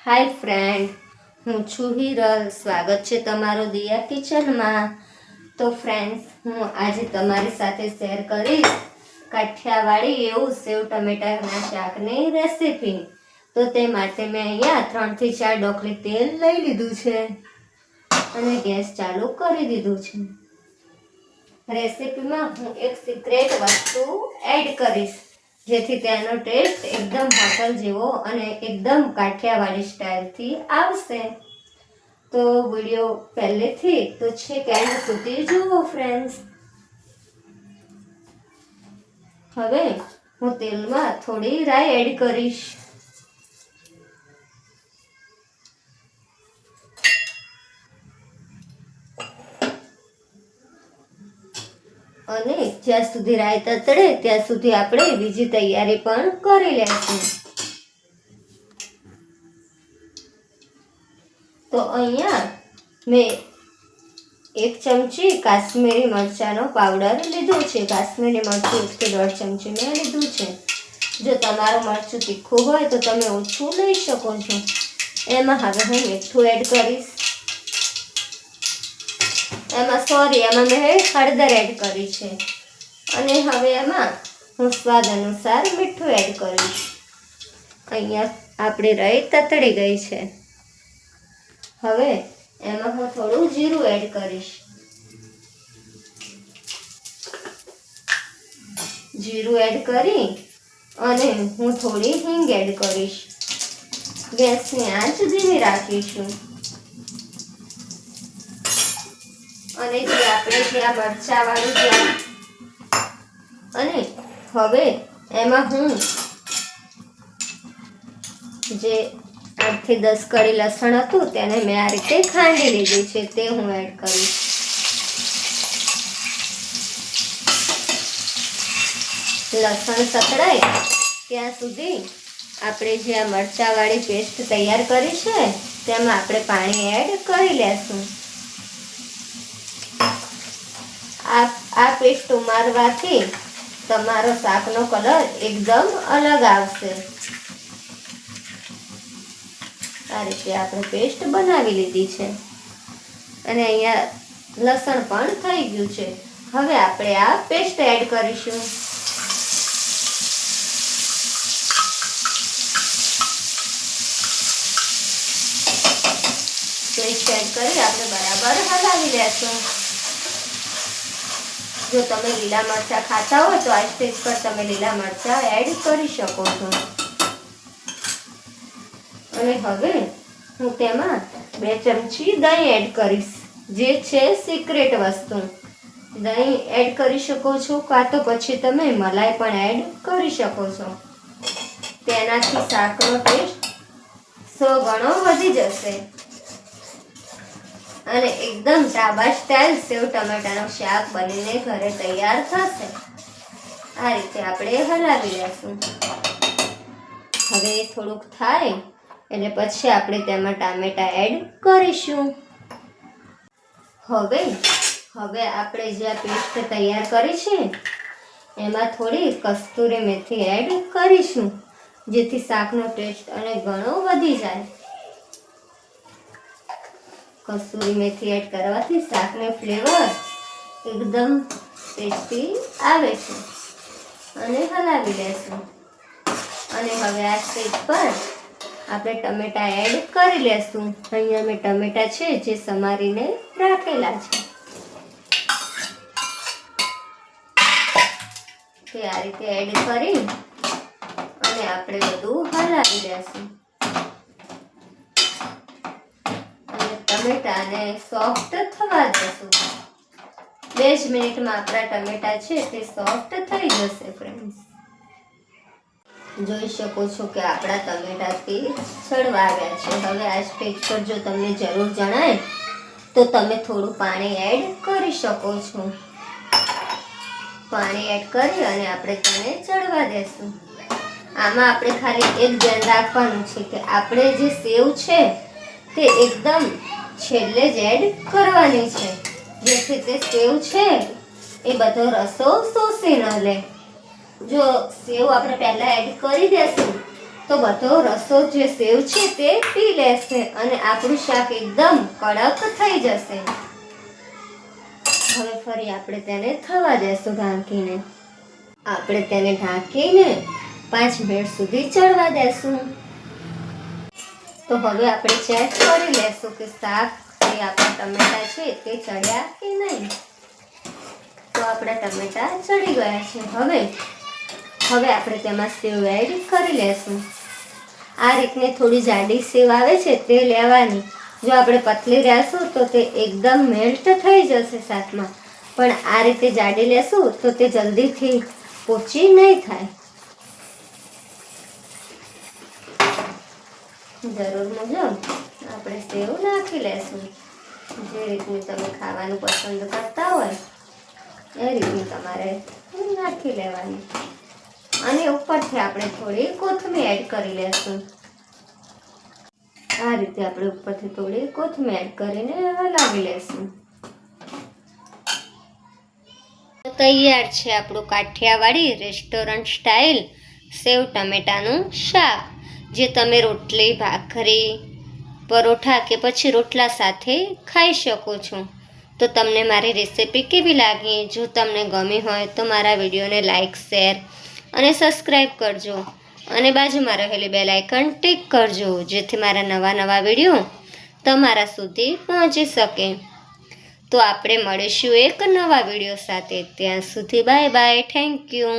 હાય friend, હું છું હિરલ. સ્વાગત છે તમારું દિયા કિચનમાં. તો ફ્રેન્ડ્સ, હું આજે તમારી સાથે શેર કરીશ કાઠિયાવાડી એવું સેવ ટમેટાના શાકની રેસીપી. તો તે માટે મેં અહીંયા 3 થી 4 ડોકલી તેલ લઈ લીધું છે અને ગેસ ચાલુ કરી દીધું છે. રેસીપીમાં હું એક સિક્રેટ વસ્તુ એડ કરીશ જેથી તેનો ટેસ્ટ એકદમ હોટલ જેવો અને એકદમ કાઠિયાવાડી સ્ટાઇલથી આવશે. તો વિડીયો પહેલેથી તો છેક એન્ડ સુધી જુઓ ફ્રેન્ડ્સ. હવે હું તેલમાં થોડી રાઈ એડ કરીશ. અને જ્યાં સુધી રાઈ તતડે ત્યાં સુધી આપણે બીજી તૈયારી પણ કરી લેશું. તો અહીંયા મેં 1 ચમચી કાશ્મીરી મરચાંનો પાવડર લીધો છે. કાશ્મીરી મરચું 1 થી 1.5 ચમચી મેં લીધું છે. જો તમારું મરચું તીખું હોય તો તમે ઓછું લઈ શકો છો. એમાં હવે હું મીઠું એડ કરીશ. એમાં મેં હળદર એડ કરી છે અને હવે એમાં હું સ્વાદ અનુસાર મીઠું એડ કરીશ. અહીંયા આપણી રાઈ તતડી ગઈ છે. હવે એમાં હું થોડું જીરું એડ કરીશ. જીરું એડ કરી અને હું થોડી હિંગ એડ કરીશ. ગેસની આંચ ધીમી રાખીશું. અને જે આપણે આ મરચાવાળું અને હવે એમાં હું જે 8 થી 10 કળી લસણ હતું તેને મેં આ રીતે ખાંડી લીધું છે તે હું એડ કરીશ. લસણ સતળાય ત્યાં સુધી આપણે જે આ મરચાવાળી પેસ્ટ તૈયાર કરી છે તેમાં આપણે પાણી એડ કરી લેશું. આ પેસ્ટ ઉમેરવાથી તમારો શાકનો કલર એકદમ અલગ આવશે. આ રીતે આપણે પેસ્ટ બનાવી લીધી છે અને અહીંયા લસણ પણ થઈ ગયું છે. હવે આપણે આ પેસ્ટ એડ કરીશું. પેસ્ટ એડ કરી આપણે બરાબર હલાવી લેશું. જો તમે લીલા મરચાં ખાતા હોય તો આ સ્ટેજ પર તમે લીલા મરચાં એડ કરી શકો છો. અને હવે હું તેમાં 2 ચમચી દહીં એડ કરીશ, જે છે સિક્રેટ વસ્તુ. દહીં એડ કરી શકો છો કાં તો પછી તમે મલાઈ પણ એડ કરી શકો છો. તેનાથી શાકનો ટેસ્ટ 100 ગણો વધી જશે અને એકદમ ઢાબા સ્ટાઇલ સેવ ટમેટાનું શાક બનીને ઘરે તૈયાર થશે. આ રીતે આપણે હલાવી લેશું. હવે થોડુંક થાય એટલે પછી આપણે તેમાં ટામેટા એડ કરીશું. હવે આપણે જે આ પેસ્ટ તૈયાર કરી છે એમાં થોડી કસ્તુરી મેથી એડ કરીશું જેથી શાકનો ટેસ્ટ અને ઘણો વધી જાય. કસ્તુરી મેથી એડ કરવાથી શાકનો ફ્લેવર એકદમ ટેસ્ટી આવે છે અને હલાવી લેશું. અને હવે આ સ્ટેજ પર આપણે ટમેટા એડ કરી લેશું. અહીંયા મેં ટમેટા છે જે સમારીને રાખેલા છે તે આ રીતે એડ કરી અને આપણે બધું હલાવી લેશું. ટમેટાને સોફ્ટ થવા દેશું. 2 જ મિનિટમાં આપણા ટમેટા છે તે સોફ્ટ થઈ જશે. ફ્રેન્ડ્સ, જોઈ શકો છો કે આપણા ટમેટાથી છડવા આવ્યા છે. હવે આ સ્ટેજ પર જો તમને જરૂર જણાય તો તમે થોડું પાણી એડ કરી શકો છો. પાણી એડ કરી અને આપણે તેને ચડવા દેશું. આમાં આપણે ખાલી એક ધ્યાન રાખવાનું છે કે આપણે જે સેવ છે તે એકદમ છેલ્લે જ એડ કરવાની છે જેથી તે સેવ છે એ બધો રસો શોષી ન લે. જો સેવ આપણે પહેલા એડ કરી દેશું તો બધો રસો જે સેવ છે તે પી લેશે અને આપણું શાક એકદમ કડક થઈ જશે. હવે ફરી આપણે તેને થવા દેશું ઢાંકીને. આપણે તેને ઢાંકીને 5 મિનિટ સુધી ચડવા દેશું. તો હવે આપણે ચેક કરી લેશું કે શાક જે આપણા ટમેટા છે તે ચડ્યા કે નહીં. તો આપણા ટમેટા ચડી ગયા છે. હવે આપણે તેમાં સેવ એડ કરી લેશું. આ રીતની થોડી જાડી સેવ આવે છે તે લેવાની. જો આપણે પતલી રહેશું તો તે એકદમ મેલ્ટ થઈ જશે શાકમાં, પણ આ રીતે જાડી લેશું તો તે જલ્દીથી પોચી નહીં થાય. જરૂર મુજબ આપણે સેવ નાખી લેશું. જે રીતની તમે ખાવાનું પસંદ કરતા હોય એ રીતની તમારે નાખી લેવાની. અને ઉપરથી આપણે થોડી કોથમીર એડ કરી લેશું. આ રીતે આપણે ઉપરથી થોડી કોથમીર એડ કરીને હલાવી લેશું. તૈયાર છે આપણું કાઠિયાવાડી રેસ્ટોરન્ટ સ્ટાઇલ સેવ ટમેટાનું શાક, જે તમે રોટલી, ભાખરી, પરોઠા કે પછી રોટલા સાથે ખાઈ શકો છો. તો તમને મારી રેસિપી કેવી લાગી? જો તમને ગમી હોય તો મારા વિડીયોને લાઈક, શેર અને સબસ્ક્રાઈબ કરજો અને બાજુમાં રહેલી બેલ આઇકન ટિક કરજો, જેથી મારા નવા વિડીયો તમારા સુધી પહોંચી શકે. તો આપણે મળીશું એક નવા વિડીયો સાથે. ત્યાં સુધી બાય બાય. Thank you.